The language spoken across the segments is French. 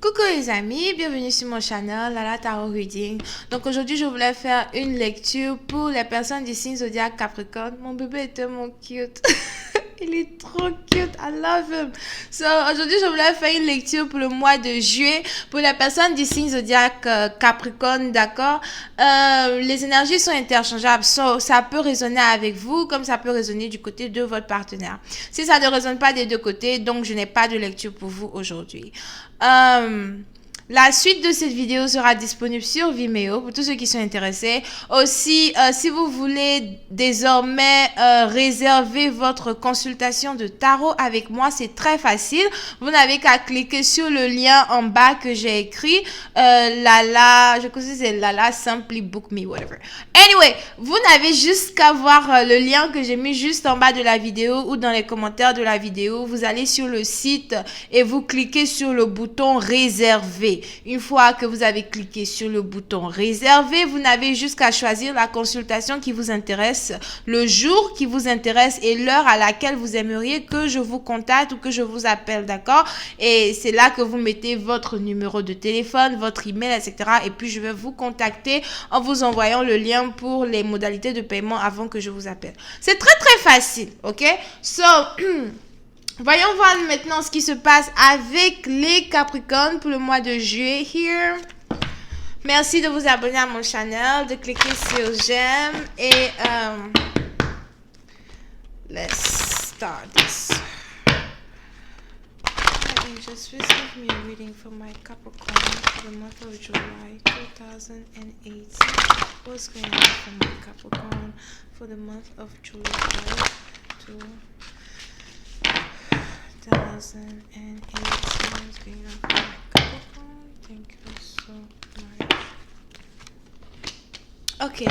Coucou les amis, bienvenue sur mon channel Lala Tarot Reading. Donc aujourd'hui je voulais faire une lecture pour les personnes du signe zodiaque Capricorne. Mon bébé est tellement cute. Il est trop cute, I love him. So aujourd'hui je voulais faire une lecture pour le mois de juillet pour les personnes du signe zodiaque Capricorne, d'accord. Les énergies sont interchangeables, so, ça peut résonner avec vous comme ça peut résonner du côté de votre partenaire. Si ça ne résonne pas des deux côtés, donc je n'ai pas de lecture pour vous aujourd'hui. La suite de cette vidéo sera disponible sur Vimeo pour tous ceux qui sont intéressés. Aussi, si vous voulez désormais réserver votre consultation de tarot avec moi, c'est très facile. Vous n'avez qu'à cliquer sur le lien en bas que j'ai écrit. Lala, je pense que c'est Lala Simply Book Me, whatever. Anyway, vous n'avez juste qu'à voir le lien que j'ai mis juste en bas de la vidéo ou dans les commentaires de la vidéo. Vous allez sur le site et vous cliquez sur le bouton réserver. Une fois que vous avez cliqué sur le bouton réserver, vous n'avez juste qu'à choisir la consultation qui vous intéresse, le jour qui vous intéresse et l'heure à laquelle vous aimeriez que je vous contacte ou que je vous appelle, d'accord? Et c'est là que vous mettez votre numéro de téléphone, votre email, etc. Et puis je vais vous contacter en vous envoyant le lien pour les modalités de paiement avant que je vous appelle. C'est très très facile, ok? So, voyons voir maintenant ce qui se passe avec les Capricornes pour le mois de juillet. Here. Merci de vous abonner à mon channel, de cliquer sur j'aime et let's start this. Just please give me a reading for my Capricorn for the month of July 2018. What's going on for my Capricorn for the month of July 2018? What's going on for my Capricorn? Thank you so much. Ok,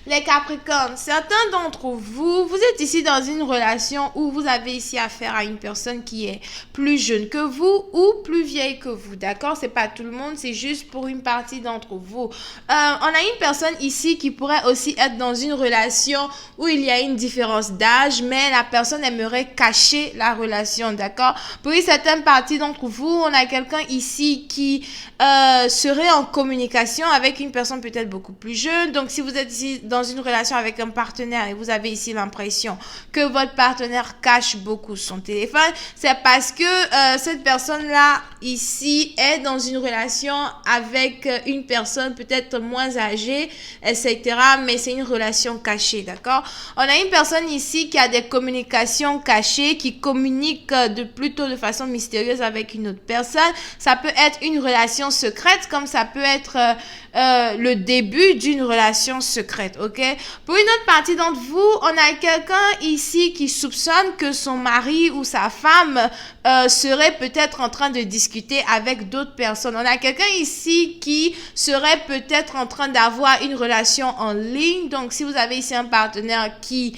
les Capricornes, certains d'entre vous, vous êtes ici dans une relation où vous avez ici affaire à une personne qui est plus jeune que vous ou plus vieille que vous, d'accord? C'est pas tout le monde, c'est juste pour une partie d'entre vous. On a une personne ici qui pourrait aussi être dans une relation où il y a une différence d'âge, mais la personne aimerait cacher la relation, d'accord? Pour une certaine partie d'entre vous, on a quelqu'un ici qui serait en communication avec une personne peut-être beaucoup plus jeune. Donc, si vous êtes ici dans une relation avec un partenaire et vous avez ici l'impression que votre partenaire cache beaucoup son téléphone, c'est parce que cette personne-là ici est dans une relation avec une personne peut-être moins âgée, etc. Mais c'est une relation cachée, d'accord? On a une personne ici qui a des communications cachées, qui communique plutôt de façon mystérieuse avec une autre personne. Ça peut être une relation secrète, comme ça peut être le début d'une relation secrète, ok? Pour une autre partie d'entre vous, on a quelqu'un ici qui soupçonne que son mari ou sa femme serait peut-être en train de discuter avec d'autres personnes. On a quelqu'un ici qui serait peut-être en train d'avoir une relation en ligne. Donc, si vous avez ici un partenaire qui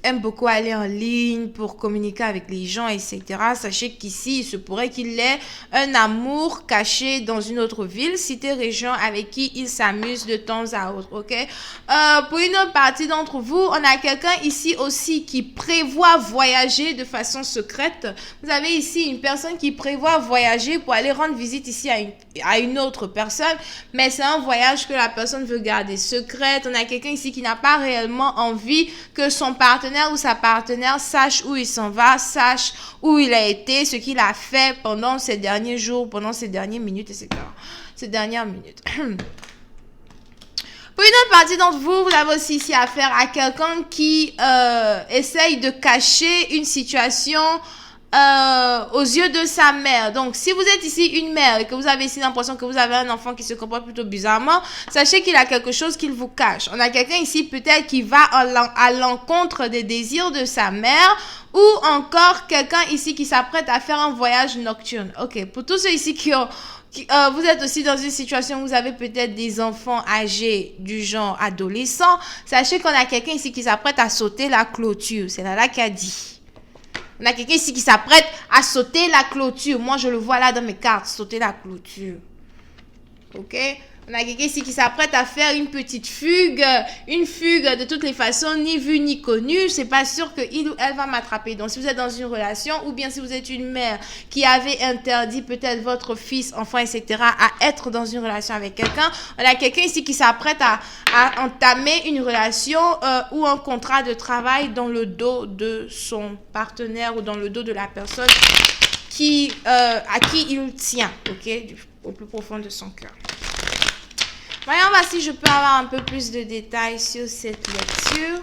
aime beaucoup aller en ligne pour communiquer avec les gens, etc. Sachez qu'ici, il se pourrait qu'il ait un amour caché dans une autre ville, cité, région, avec qui il s'amuse de temps à autre, ok? Pour une autre partie d'entre vous, on a quelqu'un ici aussi qui prévoit voyager de façon secrète. Vous avez ici une personne qui prévoit voyager pour aller rendre visite ici à une autre personne, mais c'est un voyage que la personne veut garder secrète. On a quelqu'un ici qui n'a pas réellement envie que son partenaire ou sa partenaire sache où il s'en va, sache où il a été, ce qu'il a fait pendant ces derniers jours, pendant ces dernières minutes, etc. Ces dernières minutes. Pour une autre partie d'entre vous, vous avez aussi ici affaire à quelqu'un qui essaye de cacher une situation aux yeux de sa mère. Donc, si vous êtes ici une mère et que vous avez ici l'impression que vous avez un enfant qui se comporte plutôt bizarrement, sachez qu'il a quelque chose qu'il vous cache. On a quelqu'un ici peut-être qui va à l'encontre des désirs de sa mère ou encore quelqu'un ici qui s'apprête à faire un voyage nocturne. Ok, pour tous ceux ici vous êtes aussi dans une situation où vous avez peut-être des enfants âgés du genre adolescent, sachez qu'on a quelqu'un ici qui s'apprête à sauter la clôture. C'est Lala qui a dit. On a quelqu'un ici qui s'apprête à sauter la clôture. Moi, je le vois là dans mes cartes, sauter la clôture. Ok? On a quelqu'un ici qui s'apprête à faire une petite fugue, une fugue de toutes les façons, ni vue ni connue. C'est pas sûr qu'il ou elle va m'attraper. Donc, si vous êtes dans une relation, ou bien si vous êtes une mère qui avait interdit peut-être votre fils, enfant, etc., à être dans une relation avec quelqu'un, on a quelqu'un ici qui s'apprête à entamer une relation ou un contrat de travail dans le dos de son partenaire ou dans le dos de la personne à qui il tient, ok, au plus profond de son cœur. Voyons voir si je peux avoir un peu plus de détails sur cette lecture.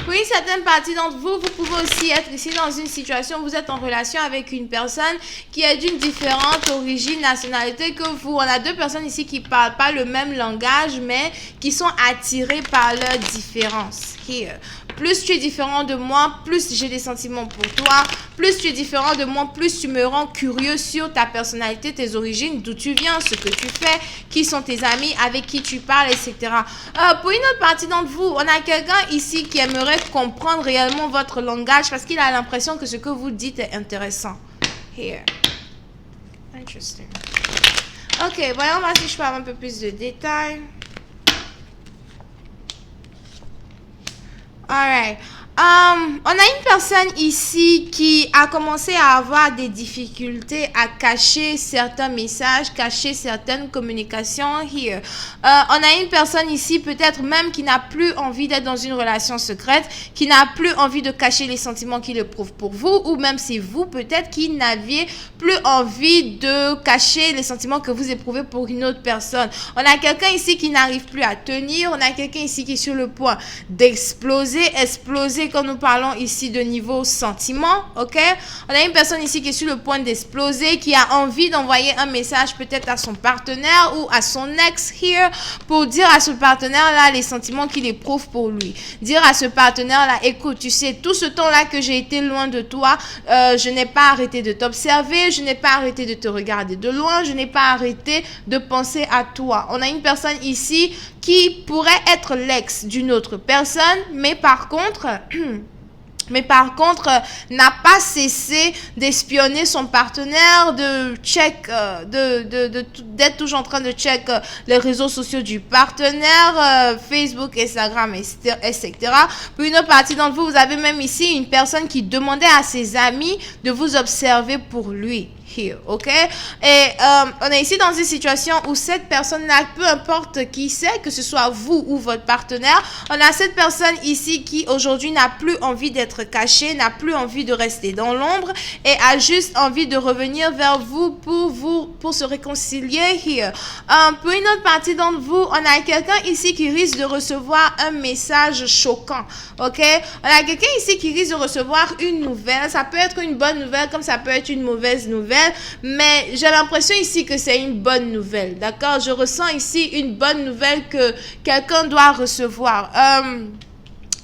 Pour une certaine partie d'entre vous, vous pouvez aussi être ici dans une situation où vous êtes en relation avec une personne qui est d'une différente origine, nationalité que vous. On a deux personnes ici qui ne parlent pas le même langage, mais qui sont attirées par leurs différences. Here. Plus tu es différent de moi, plus j'ai des sentiments pour toi. Plus tu es différent de moi, plus tu me rends curieux sur ta personnalité, tes origines, d'où tu viens, ce que tu fais, qui sont tes amis, avec qui tu parles, etc. Pour une autre partie d'entre vous, on a quelqu'un ici qui aimerait comprendre réellement votre langage parce qu'il a l'impression que ce que vous dites est intéressant. Here. Interesting. Ok, voyons voir si je peux avoir un peu plus de détails. Alright. On a une personne ici qui a commencé à avoir des difficultés à cacher certains messages, cacher certaines communications. Here. On a une personne ici peut-être même qui n'a plus envie d'être dans une relation secrète, qui n'a plus envie de cacher les sentiments qu'il éprouve pour vous, ou même c'est vous peut-être qui n'aviez plus envie de cacher les sentiments que vous éprouvez pour une autre personne. On a quelqu'un ici qui n'arrive plus à tenir, on a quelqu'un ici qui est sur le point d'exploser, exploser quand nous parlons ici de niveau sentiment, ok? On a une personne ici qui est sur le point d'exploser, qui a envie d'envoyer un message peut-être à son partenaire ou à son ex here pour dire à ce partenaire-là les sentiments qu'il éprouve pour lui. Dire à ce partenaire-là, écoute, tu sais, tout ce temps-là que j'ai été loin de toi, je n'ai pas arrêté de t'observer, je n'ai pas arrêté de te regarder de loin, je n'ai pas arrêté de penser à toi. On a une personne ici qui pourrait être l'ex d'une autre personne, mais par contre, n'a pas cessé d'espionner son partenaire, de check, d'être toujours en train de check les réseaux sociaux du partenaire, Facebook, Instagram, etc. Pour une autre partie d'entre vous, vous avez même ici une personne qui demandait à ses amis de vous observer pour lui. Here, ok? Et on est ici dans une situation où cette personne-là, peu importe qui c'est, que ce soit vous ou votre partenaire, on a cette personne ici qui aujourd'hui n'a plus envie d'être cachée, n'a plus envie de rester dans l'ombre et a juste envie de revenir vers vous pour se réconcilier. Here. Pour une autre partie d'entre vous, on a quelqu'un ici qui risque de recevoir un message choquant, ok? On a quelqu'un ici qui risque de recevoir une nouvelle. Ça peut être une bonne nouvelle comme ça peut être une mauvaise nouvelle. Mais j'ai l'impression ici que c'est une bonne nouvelle, d'accord? Je ressens ici une bonne nouvelle que quelqu'un doit recevoir.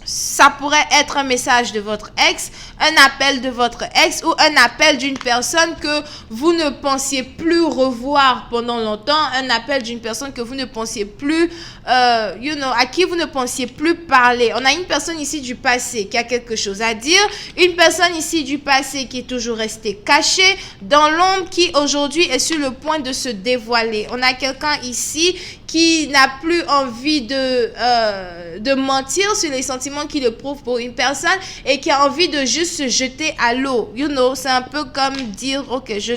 Ça pourrait être un message de votre ex, un appel de votre ex ou un appel d'une personne que vous ne pensiez plus revoir pendant longtemps, un appel d'une personne que vous ne pensiez plus, à qui vous ne pensiez plus parler. On a une personne ici du passé qui a quelque chose à dire, une personne ici du passé qui est toujours restée cachée dans l'ombre, qui aujourd'hui est sur le point de se dévoiler. On a quelqu'un ici qui n'a plus envie de mentir sur les sentiments qu'il éprouve pour une personne et qui a envie de juste se jeter à l'eau. C'est un peu comme dire, ok, je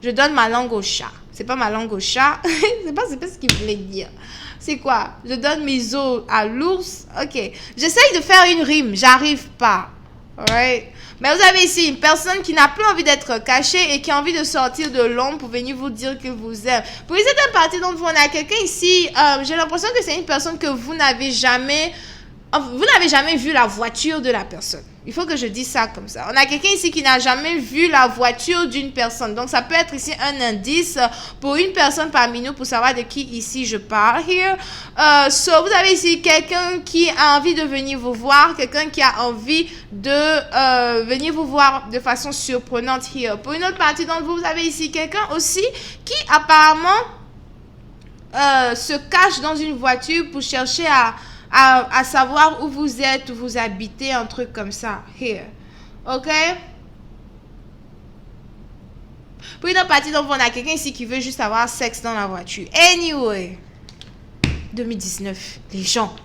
donne ma langue au chat. C'est pas ma langue au chat. c'est pas ce qu'il voulait dire. C'est quoi? Je donne mes os à l'ours. Ok. J'essaye de faire une rime. J'arrive pas. Alright. Mais vous avez ici une personne qui n'a plus envie d'être cachée et qui a envie de sortir de l'ombre pour venir vous dire que vous aime. Pour une certaine partie d'entre vous, on a quelqu'un ici, j'ai l'impression que c'est une personne que vous n'avez jamais vu la voiture de la personne. Il faut que je dise ça comme ça. On a quelqu'un ici qui n'a jamais vu la voiture d'une personne. Donc, ça peut être ici un indice pour une personne parmi nous pour savoir de qui ici je parle. Here. Vous avez ici quelqu'un qui a envie de venir vous voir. Quelqu'un qui a envie de venir vous voir de façon surprenante. Here. Pour une autre partie d'entre vous, vous avez ici quelqu'un aussi qui apparemment se cache dans une voiture pour chercher à savoir où vous êtes, où vous habitez, un truc comme ça. Here. Ok? Pour une autre partie d'entre vous, on a quelqu'un ici qui veut juste avoir sexe dans la voiture. Anyway, 2019, les gens.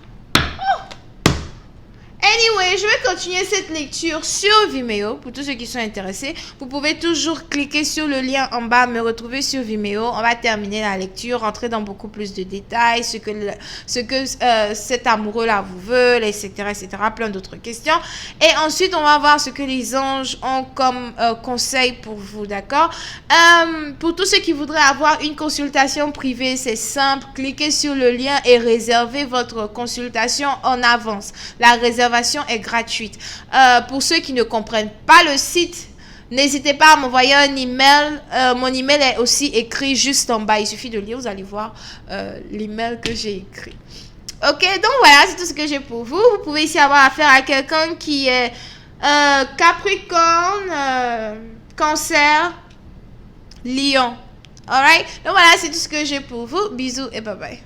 Anyway, je vais continuer cette lecture sur Vimeo. Pour tous ceux qui sont intéressés, vous pouvez toujours cliquer sur le lien en bas, me retrouver sur Vimeo. On va terminer la lecture, rentrer dans beaucoup plus de détails, ce que cet amoureux-là vous veut, etc., etc., plein d'autres questions. Et ensuite, on va voir ce que les anges ont comme conseil pour vous, d'accord? Pour tous ceux qui voudraient avoir une consultation privée, c'est simple. Cliquez sur le lien et réservez votre consultation en avance. La réservation est gratuite. Pour ceux qui ne comprennent pas le site, n'hésitez pas à m'envoyer un email. Mon email est aussi écrit juste en bas. Il suffit de lire, vous allez voir l'email que j'ai écrit. Ok, donc voilà, c'est tout ce que j'ai pour vous. Vous pouvez ici avoir affaire à quelqu'un qui est Capricorne, Cancer, Lion. Alright, donc voilà, c'est tout ce que j'ai pour vous. Bisous et bye bye.